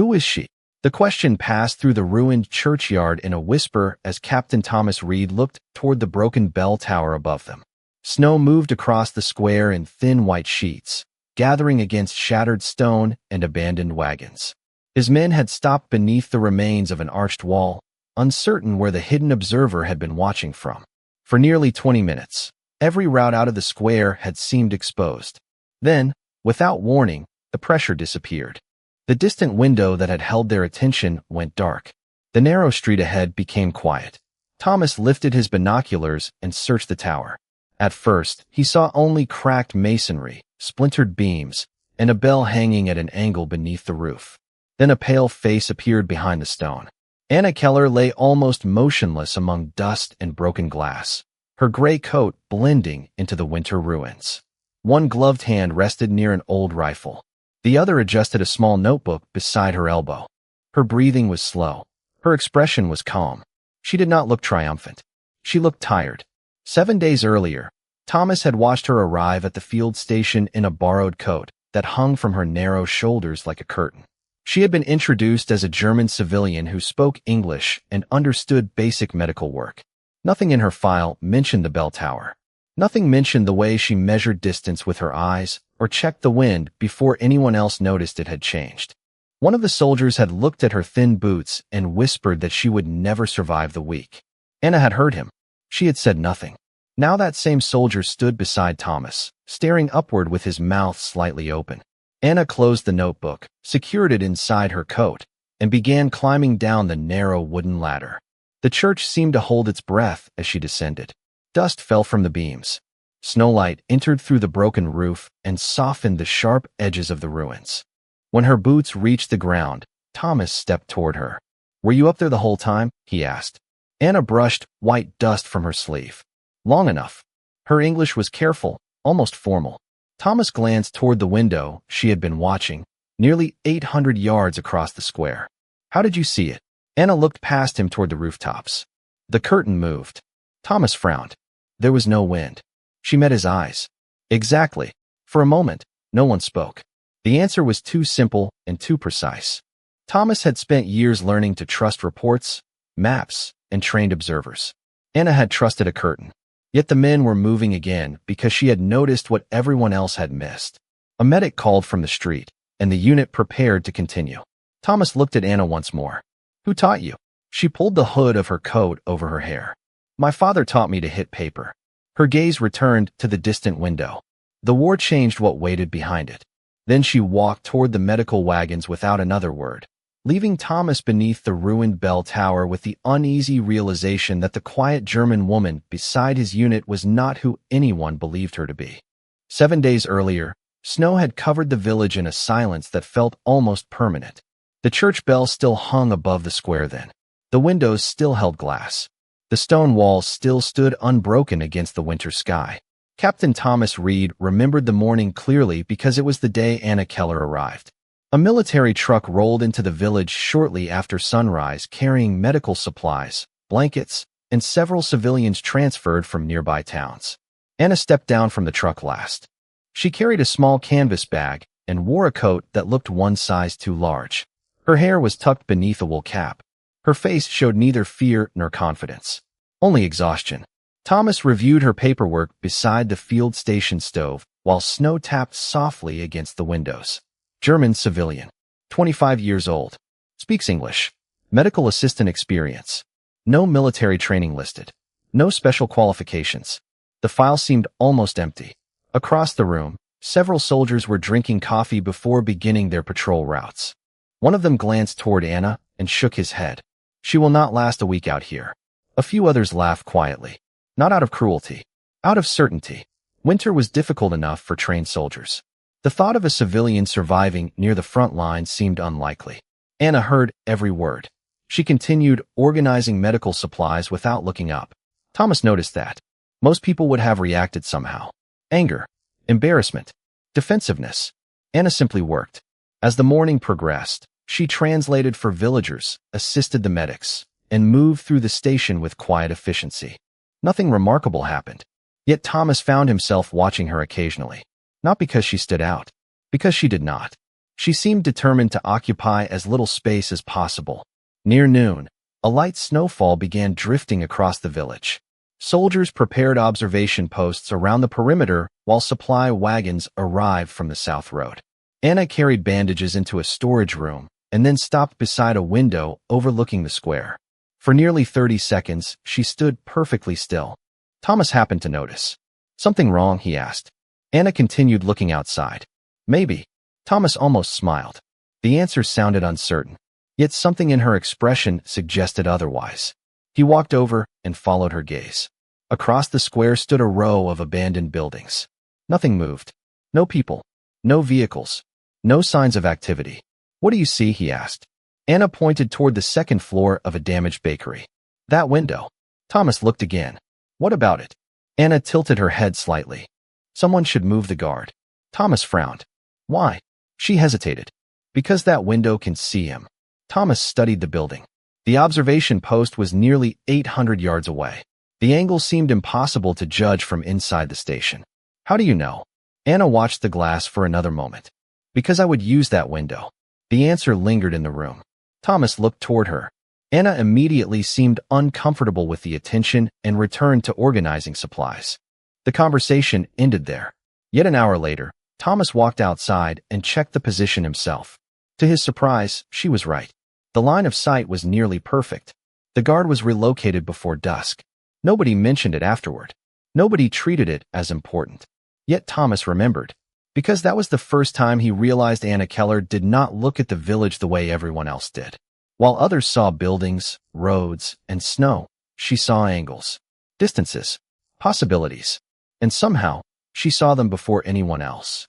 Who is she? The question passed through the ruined churchyard in a whisper as Captain Thomas Reed looked toward the broken bell tower above them. Snow moved across the square in thin white sheets, gathering against shattered stone and abandoned wagons. His men had stopped beneath the remains of an arched wall, uncertain where the hidden observer had been watching from. For nearly 20 minutes, every route out of the square had seemed exposed. Then, without warning, the pressure disappeared. The distant window that had held their attention went dark. The narrow street ahead became quiet. Thomas lifted his binoculars and searched the tower. At first, he saw only cracked masonry, splintered beams, and a bell hanging at an angle beneath the roof. Then a pale face appeared behind the stone. Anna Keller lay almost motionless among dust and broken glass, her gray coat blending into the winter ruins. One gloved hand rested near an old rifle. The other adjusted a small notebook beside her elbow. Her breathing was slow. Her expression was calm. She did not look triumphant. She looked tired. 7 days earlier, Thomas had watched her arrive at the field station in a borrowed coat that hung from her narrow shoulders like a curtain. She had been introduced as a German civilian who spoke English and understood basic medical work. Nothing in her file mentioned the bell tower. Nothing mentioned the way she measured distance with her eyes or checked the wind before anyone else noticed it had changed. One of the soldiers had looked at her thin boots and whispered that she would never survive the week. Anna had heard him. She had said nothing. Now that same soldier stood beside Thomas, staring upward with his mouth slightly open. Anna closed the notebook, secured it inside her coat, and began climbing down the narrow wooden ladder. The church seemed to hold its breath as she descended. Dust fell from the beams. Snowlight entered through the broken roof and softened the sharp edges of the ruins. When her boots reached the ground, Thomas stepped toward her. "Were you up there the whole time?" he asked. Anna brushed white dust from her sleeve. "Long enough." Her English was careful, almost formal. Thomas glanced toward the window she had been watching, nearly 800 yards across the square. "How did you see it?" Anna looked past him toward the rooftops. The curtain moved. Thomas frowned. There was no wind. She met his eyes. "Exactly." For a moment, no one spoke. The answer was too simple and too precise. Thomas had spent years learning to trust reports, maps, and trained observers. Anna had trusted a curtain. Yet the men were moving again because she had noticed what everyone else had missed. A medic called from the street, and the unit prepared to continue. Thomas looked at Anna once more. "Who taught you?" She pulled the hood of her coat over her hair. "My father taught me to hit paper." Her gaze returned to the distant window. The war changed what waited behind it. Then she walked toward the medical wagons without another word, leaving Thomas beneath the ruined bell tower with the uneasy realization that the quiet German woman beside his unit was not who anyone believed her to be. 7 days earlier, snow had covered the village in a silence that felt almost permanent. The church bell still hung above the square then. The windows still held glass. The stone walls still stood unbroken against the winter sky. Captain Thomas Reed remembered the morning clearly because it was the day Anna Keller arrived. A military truck rolled into the village shortly after sunrise carrying medical supplies, blankets, and several civilians transferred from nearby towns. Anna stepped down from the truck last. She carried a small canvas bag and wore a coat that looked one size too large. Her hair was tucked beneath a wool cap. Her face showed neither fear nor confidence, only exhaustion. Thomas reviewed her paperwork beside the field station stove while snow tapped softly against the windows. German civilian, 25 years old, speaks English, medical assistant experience. No military training listed. No special qualifications. The file seemed almost empty. Across the room, several soldiers were drinking coffee before beginning their patrol routes. One of them glanced toward Anna and shook his head. "She will not last a week out here." A few others laughed quietly. Not out of cruelty, out of certainty. Winter was difficult enough for trained soldiers. The thought of a civilian surviving near the front line seemed unlikely. Anna heard every word. She continued organizing medical supplies without looking up. Thomas noticed that. Most people would have reacted somehow. Anger, embarrassment, defensiveness. Anna simply worked. As the morning progressed, she translated for villagers, assisted the medics, and moved through the station with quiet efficiency. Nothing remarkable happened. Yet Thomas found himself watching her occasionally. Not because she stood out, because she did not. She seemed determined to occupy as little space as possible. Near noon, a light snowfall began drifting across the village. Soldiers prepared observation posts around the perimeter while supply wagons arrived from the south road. Anna carried bandages into a storage room and then stopped beside a window overlooking the square. For nearly 30 seconds, she stood perfectly still. Thomas happened to notice. "Something wrong?" he asked. Anna continued looking outside. "Maybe." Thomas almost smiled. The answer sounded uncertain, yet something in her expression suggested otherwise. He walked over and followed her gaze. Across the square stood a row of abandoned buildings. Nothing moved. No people. No vehicles. No signs of activity. "What do you see?" he asked. Anna pointed toward the second floor of a damaged bakery. "That window." Thomas looked again. "What about it?" Anna tilted her head slightly. "Someone should move the guard." Thomas frowned. "Why?" She hesitated. "Because that window can see him." Thomas studied the building. The observation post was nearly 800 yards away. The angle seemed impossible to judge from inside the station. "How do you know?" Anna watched the glass for another moment. "Because I would use that window." The answer lingered in the room. Thomas looked toward her. Anna immediately seemed uncomfortable with the attention and returned to organizing supplies. The conversation ended there. Yet an hour later, Thomas walked outside and checked the position himself. To his surprise, she was right. The line of sight was nearly perfect. The guard was relocated before dusk. Nobody mentioned it afterward. Nobody treated it as important. Yet Thomas remembered. Because that was the first time he realized Anna Keller did not look at the village the way everyone else did. While others saw buildings, roads, and snow, she saw angles, distances, possibilities. And somehow, she saw them before anyone else.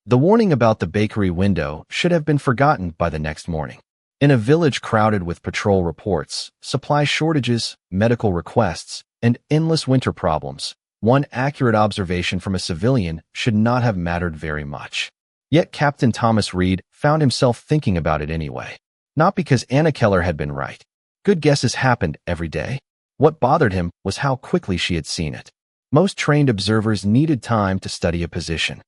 The warning about the bakery window should have been forgotten by the next morning. In a village crowded with patrol reports, supply shortages, medical requests, and endless winter problems, one accurate observation from a civilian should not have mattered very much. Yet Captain Thomas Reed found himself thinking about it anyway. Not because Anna Keller had been right. Good guesses happened every day. What bothered him was how quickly she had seen it. Most trained observers needed time to study a position.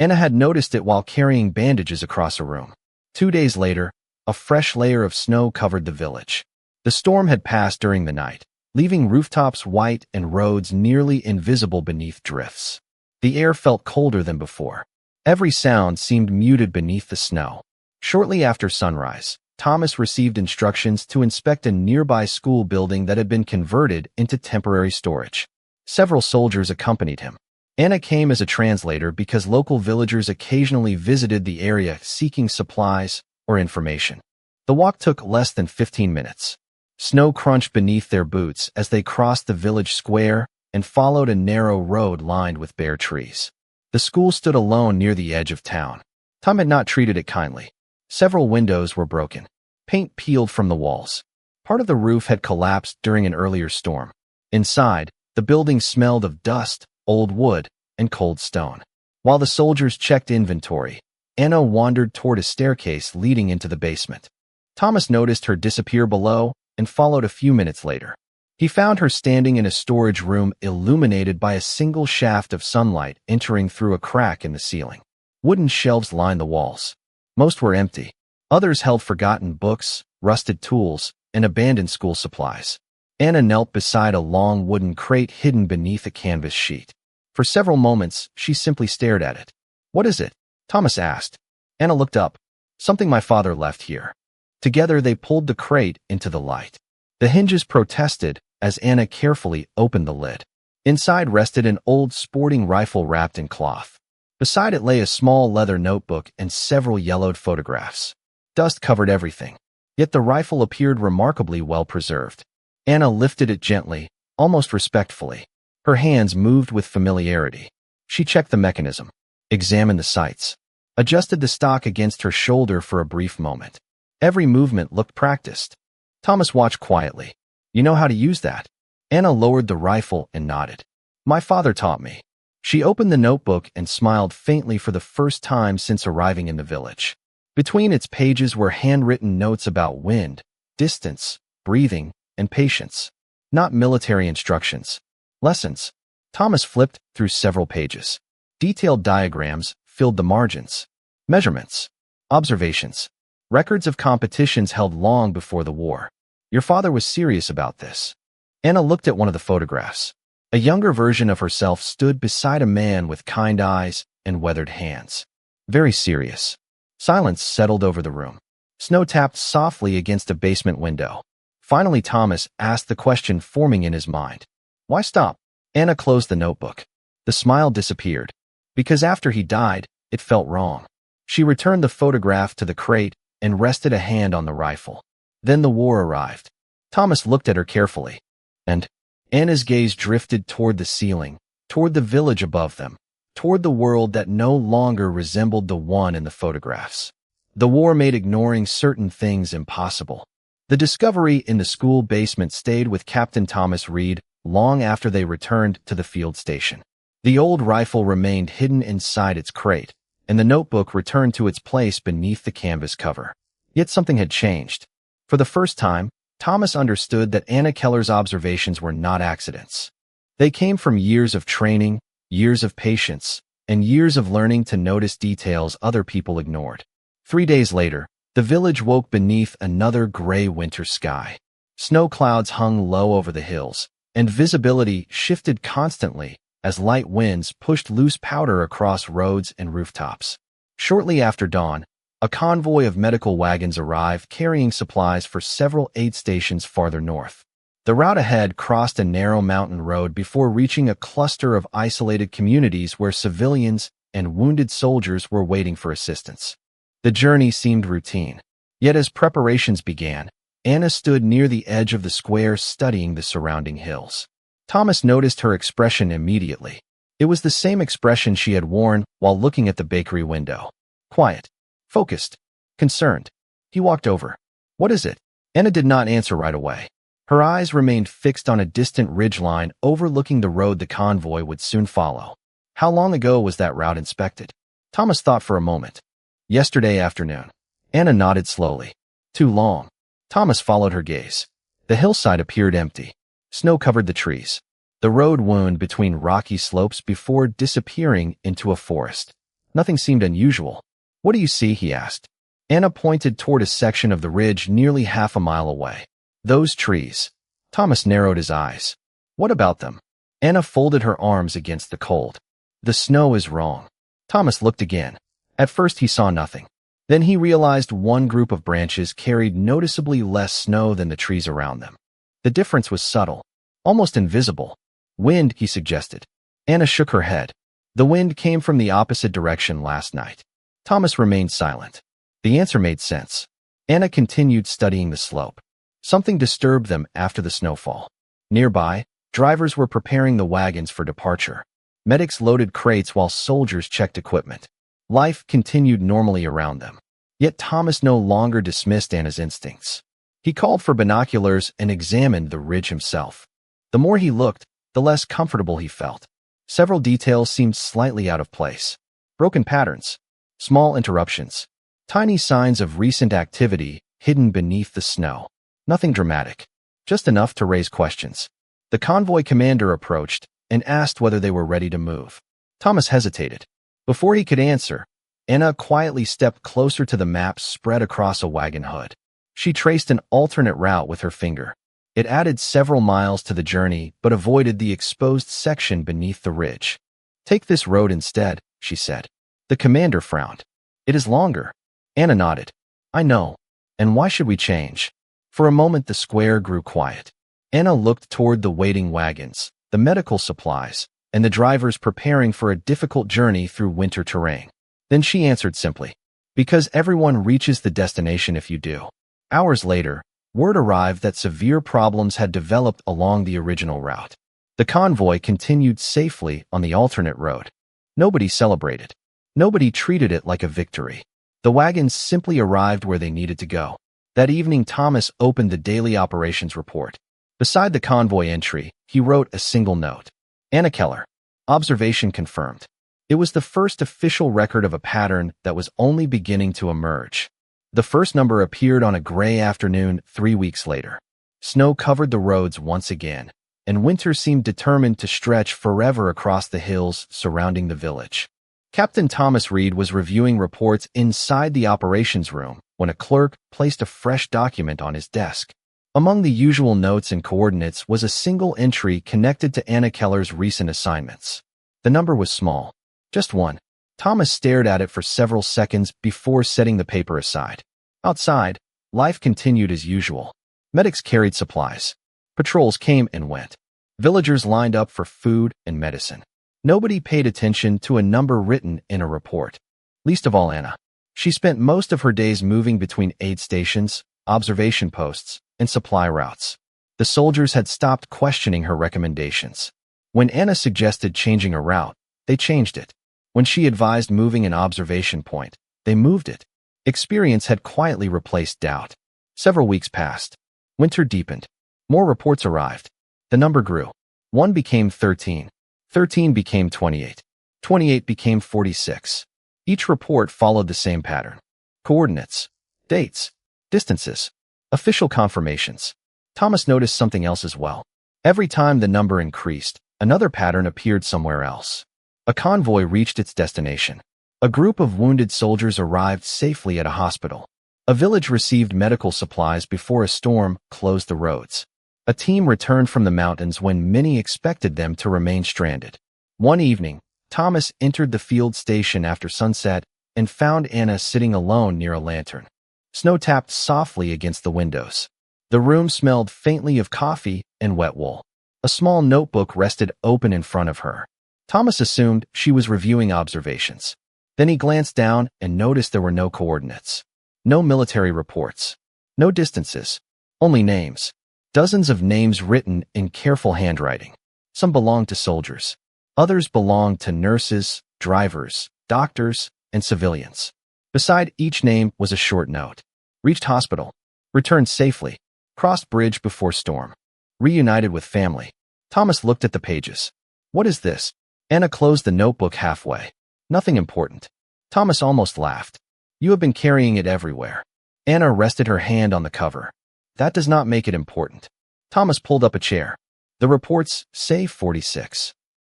Anna had noticed it while carrying bandages across a room. 2 days later, a fresh layer of snow covered the village. The storm had passed during the night, leaving rooftops white and roads nearly invisible beneath drifts. The air felt colder than before. Every sound seemed muted beneath the snow. Shortly after sunrise, Thomas received instructions to inspect a nearby school building that had been converted into temporary storage. Several soldiers accompanied him. Anna came as a translator because local villagers occasionally visited the area seeking supplies or information. The walk took less than 15 minutes. Snow crunched beneath their boots as they crossed the village square and followed a narrow road lined with bare trees. The school stood alone near the edge of town. Tom had not treated it kindly. Several windows were broken. Paint peeled from the walls. Part of the roof had collapsed during an earlier storm. Inside, the building smelled of dust, old wood, and cold stone. While the soldiers checked inventory, Anna wandered toward a staircase leading into the basement. Thomas noticed her disappear below and followed a few minutes later. He found her standing in a storage room illuminated by a single shaft of sunlight entering through a crack in the ceiling. Wooden shelves lined the walls. Most were empty. Others held forgotten books, rusted tools, and abandoned school supplies. Anna knelt beside a long wooden crate hidden beneath a canvas sheet. For several moments, she simply stared at it. "What is it?" Thomas asked. Anna looked up. "Something my father left here." Together they pulled the crate into the light. The hinges protested as Anna carefully opened the lid. Inside rested an old sporting rifle wrapped in cloth. Beside it lay a small leather notebook and several yellowed photographs. Dust covered everything, yet the rifle appeared remarkably well preserved. Anna lifted it gently, almost respectfully. Her hands moved with familiarity. She checked the mechanism, examined the sights, adjusted the stock against her shoulder for a brief moment. Every movement looked practiced. Thomas watched quietly. "You know how to use that?" Anna lowered the rifle and nodded. "My father taught me." She opened the notebook and smiled faintly for the first time since arriving in the village. Between its pages were handwritten notes about wind, distance, breathing, and patience. Not military instructions. Lessons. Thomas flipped through several pages. Detailed diagrams filled the margins. Measurements. Observations. Records of competitions held long before the war. Your father was serious about this. Anna looked at one of the photographs. A younger version of herself stood beside a man with kind eyes and weathered hands. Very serious. Silence settled over the room. Snow tapped softly against a basement window. Finally, Thomas asked the question forming in his mind. Why stop? Anna closed the notebook. The smile disappeared. Because after he died, it felt wrong. She returned the photograph to the crate and rested a hand on the rifle. Then the war arrived. Thomas looked at her carefully. And Anna's gaze drifted toward the ceiling, toward the village above them, toward the world that no longer resembled the one in the photographs. The war made ignoring certain things impossible. The discovery in the school basement stayed with Captain Thomas Reed long after they returned to the field station. The old rifle remained hidden inside its crate, and the notebook returned to its place beneath the canvas cover. Yet something had changed. For the first time, Thomas understood that Anna Keller's observations were not accidents. They came from years of training, years of patience, and years of learning to notice details other people ignored. 3 days later, the village woke beneath another gray winter sky. Snow clouds hung low over the hills, and visibility shifted constantly as light winds pushed loose powder across roads and rooftops. Shortly after dawn, a convoy of medical wagons arrived carrying supplies for several aid stations farther north. The route ahead crossed a narrow mountain road before reaching a cluster of isolated communities where civilians and wounded soldiers were waiting for assistance. The journey seemed routine. Yet as preparations began, Anna stood near the edge of the square studying the surrounding hills. Thomas noticed her expression immediately. It was the same expression she had worn while looking at the bakery window. Quiet. Focused. Concerned. He walked over. What is it? Anna did not answer right away. Her eyes remained fixed on a distant ridgeline overlooking the road the convoy would soon follow. How long ago was that route inspected? Thomas thought for a moment. Yesterday afternoon. Anna nodded slowly. Too long. Thomas followed her gaze. The hillside appeared empty. Snow covered the trees. The road wound between rocky slopes before disappearing into a forest. Nothing seemed unusual. What do you see? He asked. Anna pointed toward a section of the ridge nearly half a mile away. Those trees. Thomas narrowed his eyes. What about them? Anna folded her arms against the cold. The snow is wrong. Thomas looked again. At first he saw nothing. Then he realized one group of branches carried noticeably less snow than the trees around them. The difference was subtle, almost invisible. Wind, he suggested. Anna shook her head. The wind came from the opposite direction last night. Thomas remained silent. The answer made sense. Anna continued studying the slope. Something disturbed them after the snowfall. Nearby, drivers were preparing the wagons for departure. Medics loaded crates while soldiers checked equipment. Life continued normally around them. Yet Thomas no longer dismissed Anna's instincts. He called for binoculars and examined the ridge himself. The more he looked, the less comfortable he felt. Several details seemed slightly out of place. Broken patterns, small interruptions, tiny signs of recent activity hidden beneath the snow. Nothing dramatic, just enough to raise questions. The convoy commander approached and asked whether they were ready to move. Thomas hesitated. Before he could answer, Anna quietly stepped closer to the map spread across a wagon hood. She traced an alternate route with her finger. It added several miles to the journey but avoided the exposed section beneath the ridge. Take this road instead, she said. The commander frowned. It is longer. Anna nodded. I know. And why should we change? For a moment the square grew quiet. Anna looked toward the waiting wagons, the medical supplies, and the drivers preparing for a difficult journey through winter terrain. Then she answered simply, because everyone reaches the destination if you do. Hours later, word arrived that severe problems had developed along the original route. The convoy continued safely on the alternate road. Nobody celebrated. Nobody treated it like a victory. The wagons simply arrived where they needed to go. That evening, Thomas opened the daily operations report. Beside the convoy entry, he wrote a single note. Anna Keller. Observation confirmed. It was the first official record of a pattern that was only beginning to emerge. The first number appeared on a gray afternoon 3 weeks later. Snow covered the roads once again, and winter seemed determined to stretch forever across the hills surrounding the village. Captain Thomas Reed was reviewing reports inside the operations room when a clerk placed a fresh document on his desk. Among the usual notes and coordinates was a single entry connected to Anna Keller's recent assignments. The number was small, just 1. Thomas stared at it for several seconds before setting the paper aside. Outside, life continued as usual. Medics carried supplies. Patrols came and went. Villagers lined up for food and medicine. Nobody paid attention to a number written in a report. Least of all Anna. She spent most of her days moving between aid stations, observation posts, and supply routes. The soldiers had stopped questioning her recommendations. When Anna suggested changing a route, they changed it. When she advised moving an observation point, they moved it. Experience had quietly replaced doubt. Several weeks passed. Winter deepened. More reports arrived. The number grew. 1 became 13. 13 became 28. 28 became 46. Each report followed the same pattern. Coordinates, dates, distances, official confirmations. Thomas noticed something else as well. Every time the number increased, another pattern appeared somewhere else. A convoy reached its destination. A group of wounded soldiers arrived safely at a hospital. A village received medical supplies before a storm closed the roads. A team returned from the mountains when many expected them to remain stranded. One evening, Thomas entered the field station after sunset and found Anna sitting alone near a lantern. Snow tapped softly against the windows. The room smelled faintly of coffee and wet wool. A small notebook rested open in front of her. Thomas assumed she was reviewing observations. Then he glanced down and noticed there were no coordinates. No military reports. No distances. Only names. Dozens of names written in careful handwriting. Some belonged to soldiers. Others belonged to nurses, drivers, doctors, and civilians. Beside each name was a short note. Reached hospital. Returned safely. Crossed bridge before storm. Reunited with family. Thomas looked at the pages. What is this? Anna closed the notebook halfway. Nothing important. Thomas almost laughed. You have been carrying it everywhere. Anna rested her hand on the cover. That does not make it important. Thomas pulled up a chair. The reports say 46.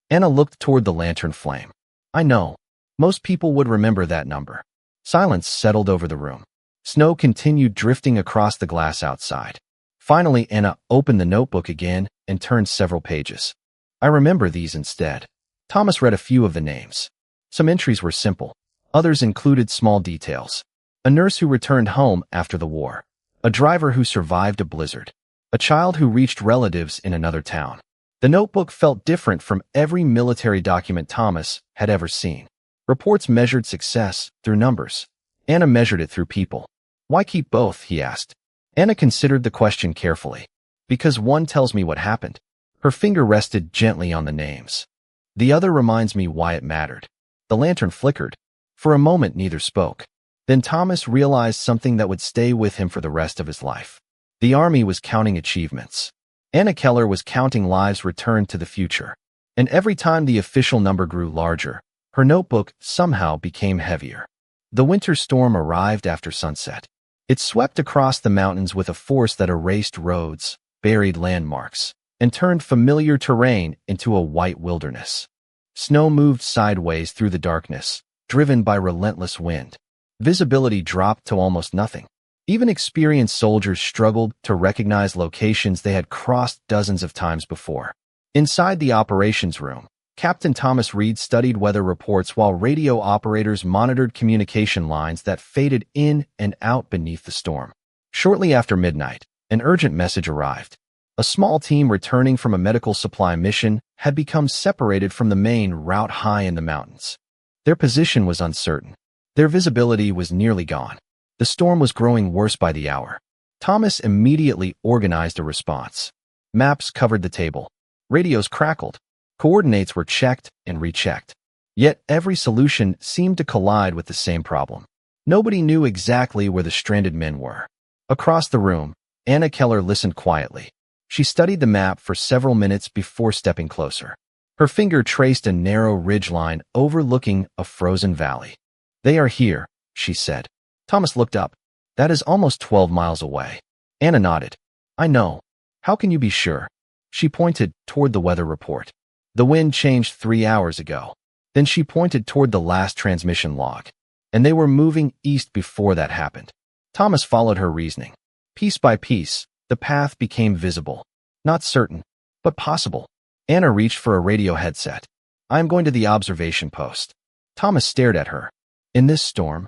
Anna looked toward the lantern flame. I know. Most people would remember that number. Silence settled over the room. Snow continued drifting across the glass outside. Finally, Anna opened the notebook again and turned several pages. I remember these instead. Thomas read a few of the names. Some entries were simple. Others included small details. A nurse who returned home after the war. A driver who survived a blizzard. A child who reached relatives in another town. The notebook felt different from every military document Thomas had ever seen. Reports measured success through numbers. Anna measured it through people. Why keep both? He asked. Anna considered the question carefully. Because one tells me what happened. Her finger rested gently on the names. The other reminds me why it mattered. The lantern flickered. For a moment, neither spoke. Then Thomas realized something that would stay with him for the rest of his life. The army was counting achievements. Anna Keller was counting lives returned to the future. And every time the official number grew larger, her notebook somehow became heavier. The winter storm arrived after sunset. It swept across the mountains with a force that erased roads, buried landmarks, and turned familiar terrain into a white wilderness. Snow moved sideways through the darkness, driven by relentless wind. Visibility dropped to almost nothing. Even experienced soldiers struggled to recognize locations they had crossed dozens of times before. Inside the operations room, Captain Thomas Reed studied weather reports while radio operators monitored communication lines that faded in and out beneath the storm. Shortly after midnight, an urgent message arrived. A small team returning from a medical supply mission had become separated from the main route high in the mountains. Their position was uncertain. Their visibility was nearly gone. The storm was growing worse by the hour. Thomas immediately organized a response. Maps covered the table. Radios crackled. Coordinates were checked and rechecked. Yet every solution seemed to collide with the same problem. Nobody knew exactly where the stranded men were. Across the room, Anna Keller listened quietly. She studied the map for several minutes before stepping closer. Her finger traced a narrow ridgeline overlooking a frozen valley. They are here, she said. Thomas looked up. That is almost 12 miles away. Anna nodded. I know. How can you be sure? She pointed toward the weather report. The wind changed 3 hours ago. Then she pointed toward the last transmission log. And they were moving east before that happened. Thomas followed her reasoning. Piece by piece, the path became visible. Not certain, but possible. Anna reached for a radio headset. I am going to the observation post. Thomas stared at her. In this storm?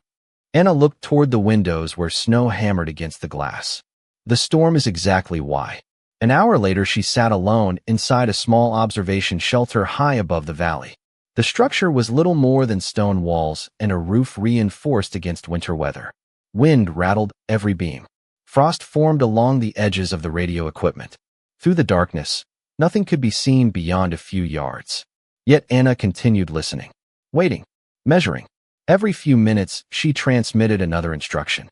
Anna looked toward the windows where snow hammered against the glass. The storm is exactly why. An hour later, she sat alone inside a small observation shelter high above the valley. The structure was little more than stone walls and a roof reinforced against winter weather. Wind rattled every beam. Frost formed along the edges of the radio equipment. Through the darkness, nothing could be seen beyond a few yards. Yet Anna continued listening, waiting, measuring. Every few minutes, she transmitted another instruction.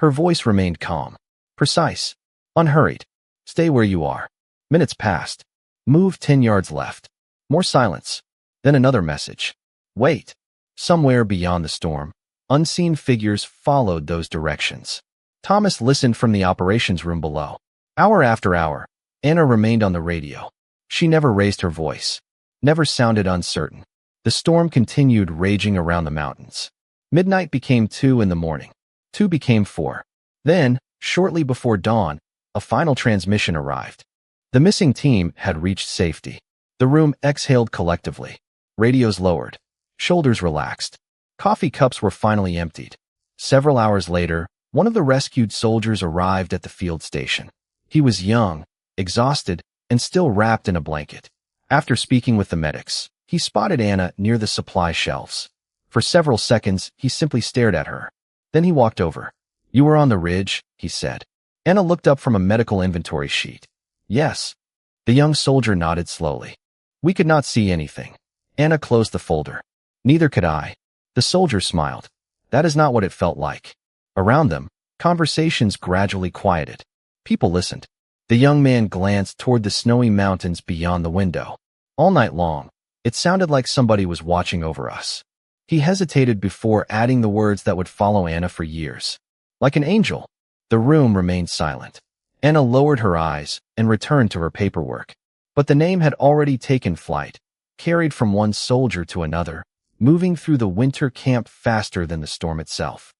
Her voice remained calm, precise, unhurried. Stay where you are. Minutes passed. Move 10 yards left. More silence. Then another message. Wait. Somewhere beyond the storm, unseen figures followed those directions. Thomas listened from the operations room below. Hour after hour, Anna remained on the radio. She never raised her voice, never sounded uncertain. The storm continued raging around the mountains. Midnight became 2 in the morning. 2 became 4. Then, shortly before dawn, a final transmission arrived. The missing team had reached safety. The room exhaled collectively. Radios lowered. Shoulders relaxed. Coffee cups were finally emptied. Several hours later, one of the rescued soldiers arrived at the field station. He was young, exhausted, and still wrapped in a blanket. After speaking with the medics, he spotted Anna near the supply shelves. For several seconds, he simply stared at her. Then he walked over. You were on the ridge, he said. Anna looked up from a medical inventory sheet. Yes. The young soldier nodded slowly. We could not see anything. Anna closed the folder. Neither could I. The soldier smiled. That is not what it felt like. Around them, conversations gradually quieted. People listened. The young man glanced toward the snowy mountains beyond the window. All night long, it sounded like somebody was watching over us. He hesitated before adding the words that would follow Anna for years. Like an angel. The room remained silent. Anna lowered her eyes and returned to her paperwork. But the name had already taken flight, carried from one soldier to another, moving through the winter camp faster than the storm itself.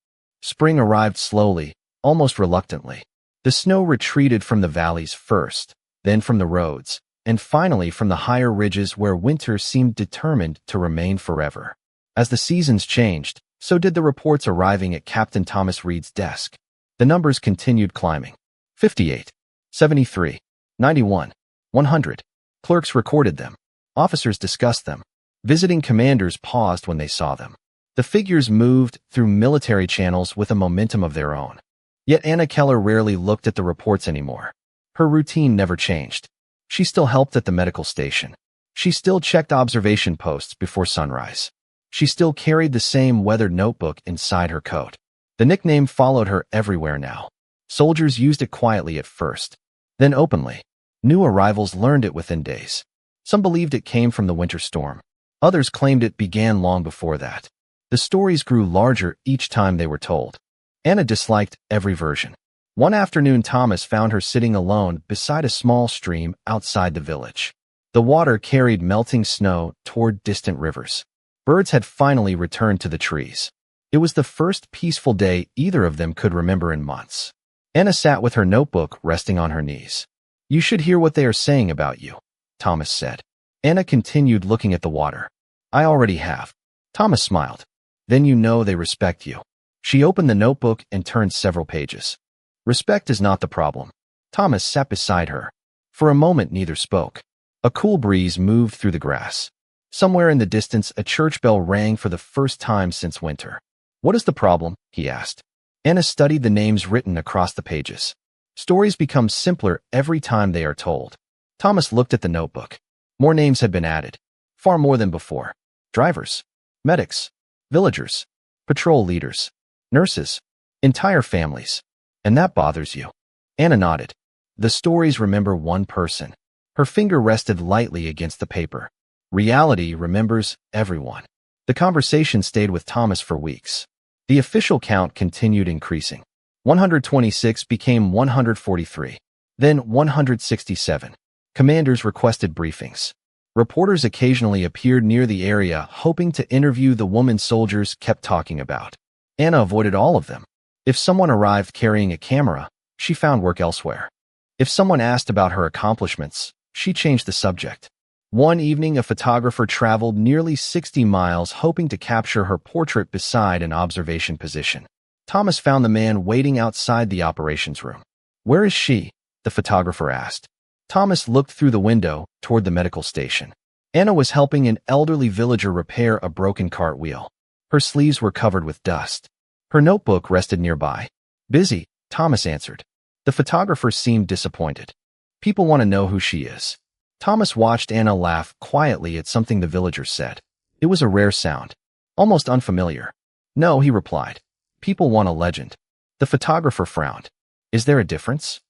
Spring arrived slowly, almost reluctantly. The snow retreated from the valleys first, then from the roads, and finally from the higher ridges where winter seemed determined to remain forever. As the seasons changed, so did the reports arriving at Captain Thomas Reed's desk. The numbers continued climbing. 58, 73, 91, 100. Clerks recorded them. Officers discussed them. Visiting commanders paused when they saw them. The figures moved through military channels with a momentum of their own. Yet Anna Keller rarely looked at the reports anymore. Her routine never changed. She still helped at the medical station. She still checked observation posts before sunrise. She still carried the same weathered notebook inside her coat. The nickname followed her everywhere now. Soldiers used it quietly at first, then openly. New arrivals learned it within days. Some believed it came from the winter storm. Others claimed it began long before that. The stories grew larger each time they were told. Anna disliked every version. One afternoon, Thomas found her sitting alone beside a small stream outside the village. The water carried melting snow toward distant rivers. Birds had finally returned to the trees. It was the first peaceful day either of them could remember in months. Anna sat with her notebook resting on her knees. You should hear what they are saying about you, Thomas said. Anna continued looking at the water. I already have. Thomas smiled. Then you know they respect you. She opened the notebook and turned several pages. Respect is not the problem. Thomas sat beside her. For a moment, neither spoke. A cool breeze moved through the grass. Somewhere in the distance, a church bell rang for the first time since winter. What is the problem? He asked. Anna studied the names written across the pages. Stories become simpler every time they are told. Thomas looked at the notebook. More names had been added. Far more than before. Drivers, medics, villagers, patrol leaders, nurses, entire families. And that bothers you. Anna nodded. The stories remember one person. Her finger rested lightly against the paper. Reality remembers everyone. The conversation stayed with Thomas for weeks. The official count continued increasing. 126 became 143. Then 167. Commanders requested briefings. Reporters occasionally appeared near the area, hoping to interview the woman soldiers kept talking about. Anna avoided all of them. If someone arrived carrying a camera, she found work elsewhere. If someone asked about her accomplishments, she changed the subject. One evening, a photographer traveled nearly 60 miles hoping to capture her portrait beside an observation position. Thomas found the man waiting outside the operations room. "Where is she?" the photographer asked. Thomas looked through the window toward the medical station. Anna was helping an elderly villager repair a broken cartwheel. Her sleeves were covered with dust. Her notebook rested nearby. "Busy," Thomas answered. The photographer seemed disappointed. "People want to know who she is." Thomas watched Anna laugh quietly at something the villager said. It was a rare sound, almost unfamiliar. "No," he replied. "People want a legend." The photographer frowned. "Is there a difference?"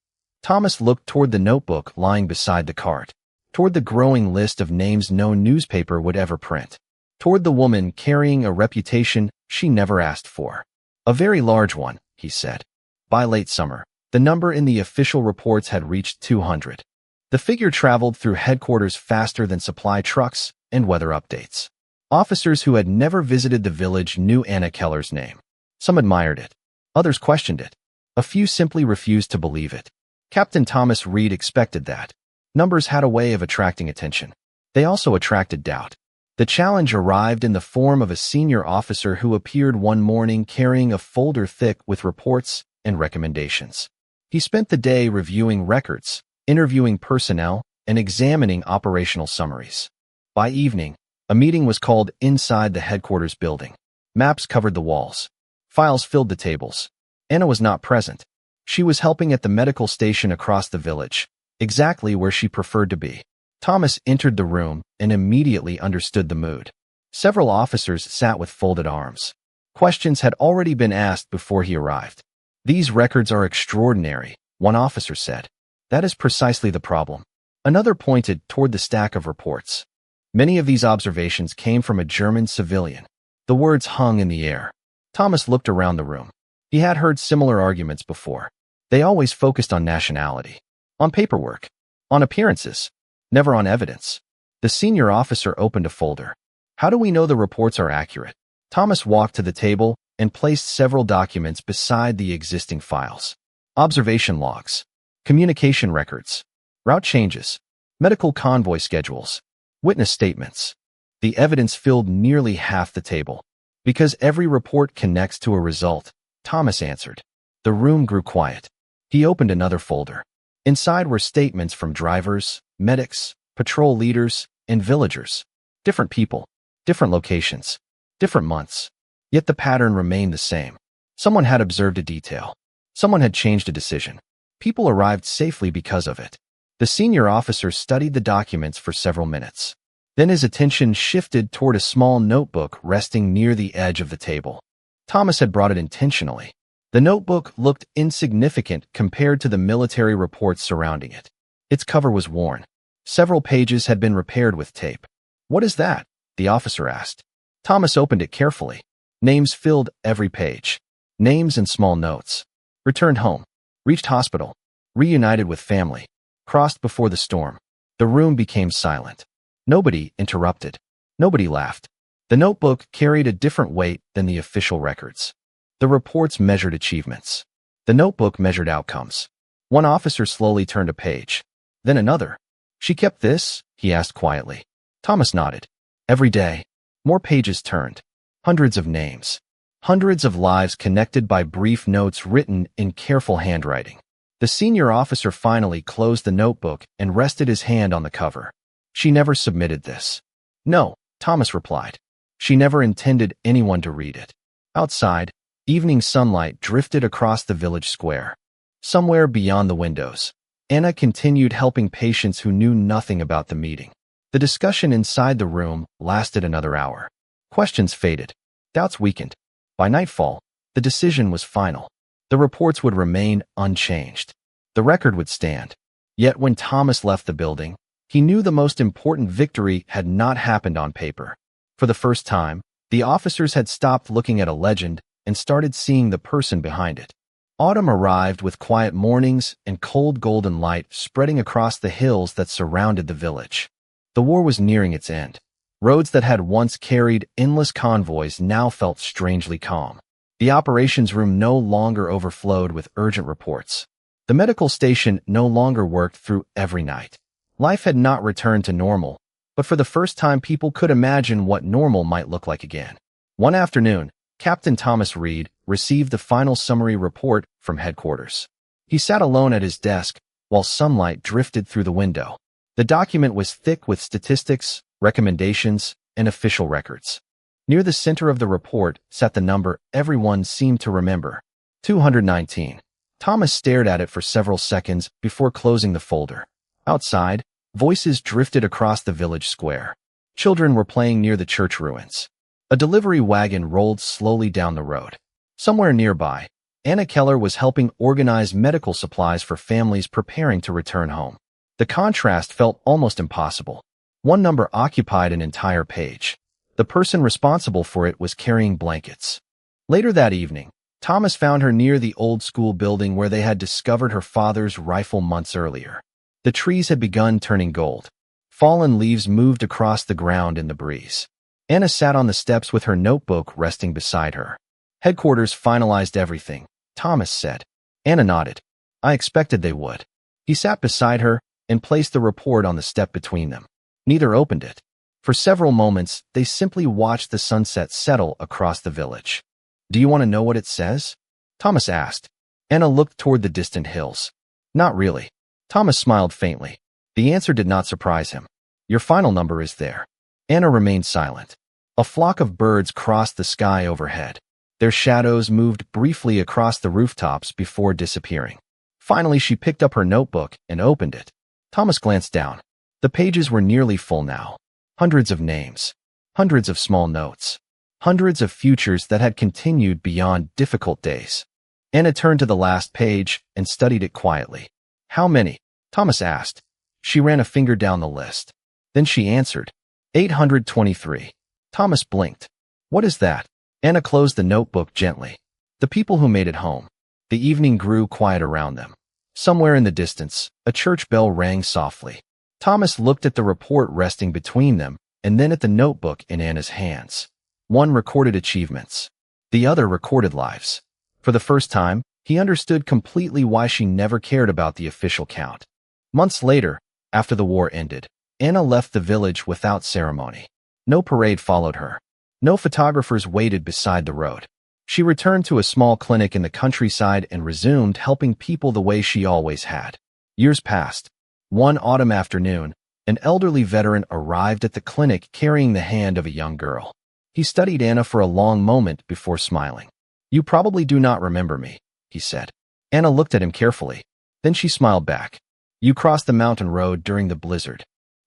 Thomas looked toward the notebook lying beside the cart, toward the growing list of names no newspaper would ever print, toward the woman carrying a reputation she never asked for. "A very large one," he said. By late summer, the number in the official reports had reached 200. The figure traveled through headquarters faster than supply trucks and weather updates. Officers who had never visited the village knew Anna Keller's name. Some admired it. Others questioned it. A few simply refused to believe it. Captain Thomas Reed expected that. Numbers had a way of attracting attention. They also attracted doubt. The challenge arrived in the form of a senior officer who appeared one morning carrying a folder thick with reports and recommendations. He spent the day reviewing records, interviewing personnel, and examining operational summaries. By evening, a meeting was called inside the headquarters building. Maps covered the walls. Files filled the tables. Anna was not present. She was helping at the medical station across the village, exactly where she preferred to be. Thomas entered the room and immediately understood the mood. Several officers sat with folded arms. Questions had already been asked before he arrived. "These records are extraordinary," one officer said. "That is precisely the problem." Another pointed toward the stack of reports. Many of these observations came from a German civilian. The words hung in the air. Thomas looked around the room. He had heard similar arguments before. They always focused on nationality, on paperwork, on appearances, never on evidence. The senior officer opened a folder. "How do we know the reports are accurate?" Thomas walked to the table and placed several documents beside the existing files. Observation logs, communication records, route changes, medical convoy schedules, witness statements. The evidence filled nearly half the table. "Because every report connects to a result," Thomas answered. The room grew quiet. He opened another folder. Inside were statements from drivers, medics, patrol leaders, and villagers. Different people, different locations, different months. Yet the pattern remained the same. Someone had observed a detail. Someone had changed a decision. People arrived safely because of it. The senior officer studied the documents for several minutes. Then his attention shifted toward a small notebook resting near the edge of the table. Thomas had brought it intentionally. The notebook looked insignificant compared to the military reports surrounding it. Its cover was worn. Several pages had been repaired with tape. "What is that?" the officer asked. Thomas opened it carefully. Names filled every page. Names and small notes. "Returned home. Reached hospital. Reunited with family. Crossed before the storm." The room became silent. Nobody interrupted. Nobody laughed. The notebook carried a different weight than the official records. The reports measured achievements. The notebook measured outcomes. One officer slowly turned a page. Then another. "She kept this?" he asked quietly. Thomas nodded. Every day, more pages turned. Hundreds of names. Hundreds of lives connected by brief notes written in careful handwriting. The senior officer finally closed the notebook and rested his hand on the cover. "She never submitted this." "No," Thomas replied. "She never intended anyone to read it." Outside, evening sunlight drifted across the village square. Somewhere beyond the windows, Anna continued helping patients who knew nothing about the meeting. The discussion inside the room lasted another hour. Questions faded. Doubts weakened. By nightfall, the decision was final. The reports would remain unchanged. The record would stand. Yet when Thomas left the building, he knew the most important victory had not happened on paper. For the first time, the officers had stopped looking at a legend and started seeing the person behind it. Autumn arrived with quiet mornings and cold golden light spreading across the hills that surrounded the village. The war was nearing its end. Roads that had once carried endless convoys now felt strangely calm. The operations room no longer overflowed with urgent reports. The medical station no longer worked through every night. Life had not returned to normal, but for the first time people could imagine what normal might look like again. One afternoon, Captain Thomas Reed received the final summary report from headquarters. He sat alone at his desk while sunlight drifted through the window. The document was thick with statistics, recommendations, and official records. Near the center of the report sat the number everyone seemed to remember: 219. Thomas stared at it for several seconds before closing the folder. Outside, voices drifted across the village square. Children were playing near the church ruins. A delivery wagon rolled slowly down the road. Somewhere nearby, Anna Keller was helping organize medical supplies for families preparing to return home. The contrast felt almost impossible. One number occupied an entire page. The person responsible for it was carrying blankets. Later that evening, Thomas found her near the old school building where they had discovered her father's rifle months earlier. The trees had begun turning gold. Fallen leaves moved across the ground in the breeze. Anna sat on the steps with her notebook resting beside her. Headquarters finalized everything, Thomas said. Anna nodded. I expected they would. He sat beside her and placed the report on the step between them. Neither opened it. For several moments, they simply watched the sunset settle across the village. Do you want to know what it says? Thomas asked. Anna looked toward the distant hills. Not really. Thomas smiled faintly. The answer did not surprise him. Your final number is there. Anna remained silent. A flock of birds crossed the sky overhead. Their shadows moved briefly across the rooftops before disappearing. Finally, she picked up her notebook and opened it. Thomas glanced down. The pages were nearly full now. Hundreds of names. Hundreds of small notes. Hundreds of futures that had continued beyond difficult days. Anna turned to the last page and studied it quietly. How many? Thomas asked. She ran a finger down the list. Then she answered. 823. Thomas blinked. What is that? Anna closed the notebook gently. The people who made it home. The evening grew quiet around them. Somewhere in the distance, a church bell rang softly. Thomas looked at the report resting between them and then at the notebook in Anna's hands. One recorded achievements. The other recorded lives. For the first time, he understood completely why she never cared about the official count. Months later, after the war ended, Anna left the village without ceremony. No parade followed her. No photographers waited beside the road. She returned to a small clinic in the countryside and resumed helping people the way she always had. Years passed. One autumn afternoon, an elderly veteran arrived at the clinic carrying the hand of a young girl. He studied Anna for a long moment before smiling. You probably do not remember me, he said. Anna looked at him carefully. Then she smiled back. You crossed the mountain road during the blizzard.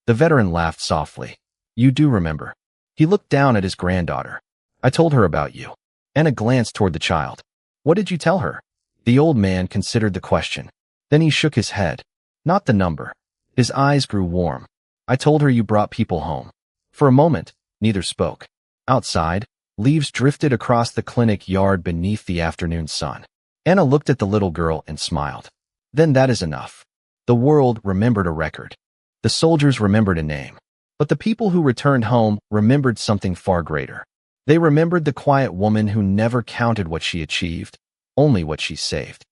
The veteran laughed softly. You do remember. He looked down at his granddaughter. I told her about you. Anna glanced toward the child. What did you tell her? The old man considered the question. Then he shook his head. Not the number. His eyes grew warm. I told her you brought people home. For a moment, neither spoke. Outside, leaves drifted across the clinic yard beneath the afternoon sun. Anna looked at the little girl and smiled. Then that is enough. The world remembered a record. The soldiers remembered a name. But the people who returned home remembered something far greater. They remembered the quiet woman who never counted what she achieved, only what she saved.